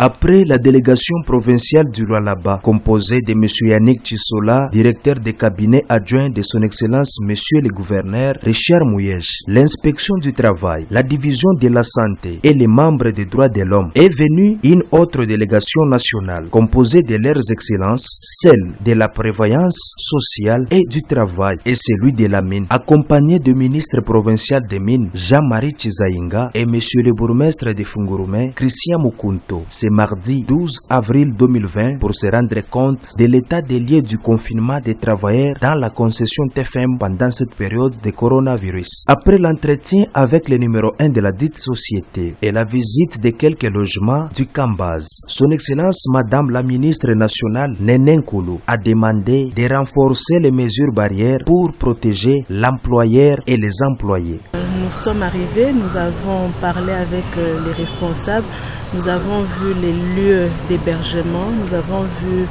Après la délégation provinciale du Lualaba, composée de M. Yannick Chisola, directeur de cabinet adjoint de son Excellence M. le gouverneur Richard Mouyej, l'inspection du travail, la division de la santé et les membres des droits de l'homme, est venue une autre délégation nationale, composée de leurs excellences, celle de la prévoyance sociale et du travail et celui de la mine, accompagné du ministre provincial des mines, Jean-Marie Chizaïnga, et M. le bourgmestre de Fungurume, Christian Mukunto. C'est mardi 12 avril 2020 pour se rendre compte de l'état des lieux du confinement des travailleurs dans la concession TFM pendant cette période de coronavirus. Après l'entretien avec le numéro 1 de la dite société et la visite de quelques logements du Cambaz, son Excellence Madame la ministre nationale Nenen Koulou a demandé de renforcer les mesures barrières pour protéger l'employeur et les employés. Nous sommes arrivés, nous avons parlé avec les responsables. Nous avons vu les lieux d'hébergement, nous avons vu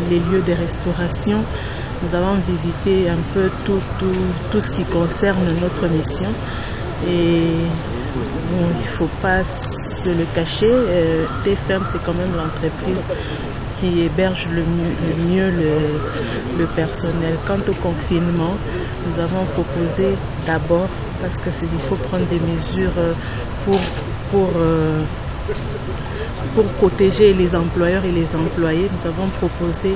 les lieux de restauration, nous avons visité un peu tout ce qui concerne notre mission. Et bon, il ne faut pas se le cacher, TFM c'est quand même l'entreprise qui héberge le mieux le personnel. Quant au confinement, nous avons proposé d'abord, parce qu'il faut prendre des mesures pour protéger les employeurs et les employés, nous avons proposé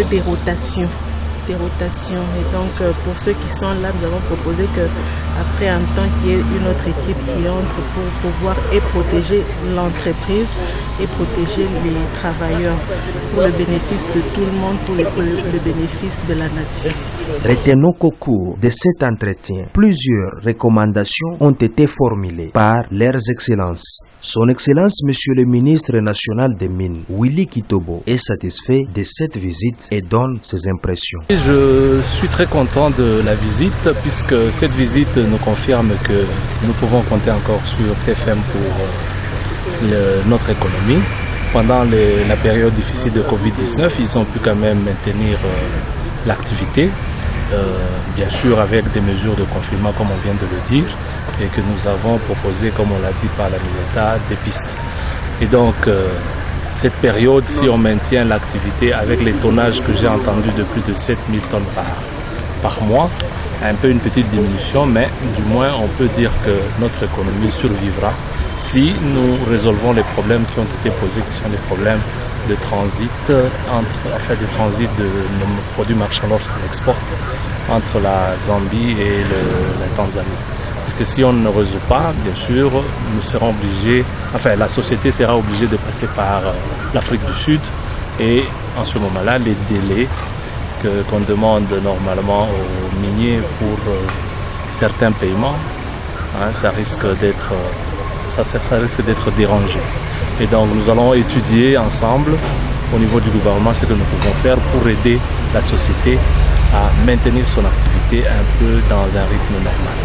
des rotations. Et donc pour ceux qui sont là, nous avons proposé qu'après un temps qu'il y ait une autre équipe qui entre pour pouvoir et protéger l'entreprise et protéger les travailleurs pour le bénéfice de tout le monde, pour le bénéfice de la nation. Retenons qu'au cours de cet entretien, plusieurs recommandations ont été formulées par leurs excellences. Son Excellence Monsieur le ministre national des Mines, Willy Kitobo, est satisfait de cette visite et donne ses impressions. Je suis très content de la visite puisque cette visite nous confirme que nous pouvons compter encore sur TFM pour notre économie. Pendant la période difficile de Covid-19, ils ont pu quand même maintenir l'activité, bien sûr avec des mesures de confinement comme on vient de le dire, et que nous avons proposé, comme on l'a dit par la mise en état, des pistes. Et donc, cette période, si on maintient l'activité avec les tonnages que j'ai entendus de plus de 7000 tonnes par mois, un peu une petite diminution, mais du moins on peut dire que notre économie survivra si nous résolvons les problèmes qui ont été posés, qui sont les problèmes de transit, de nos produits marchands lorsqu'on exporte entre la Zambie et la Tanzanie. Parce que si on ne résout pas, bien sûr, nous serons obligés, la société sera obligée de passer par l'Afrique du Sud et en ce moment-là, les délais qu'on demande normalement aux miniers pour certains paiements, ça risque d'être dérangé. Et donc nous allons étudier ensemble au niveau du gouvernement ce que nous pouvons faire pour aider la société à maintenir son activité un peu dans un rythme normal.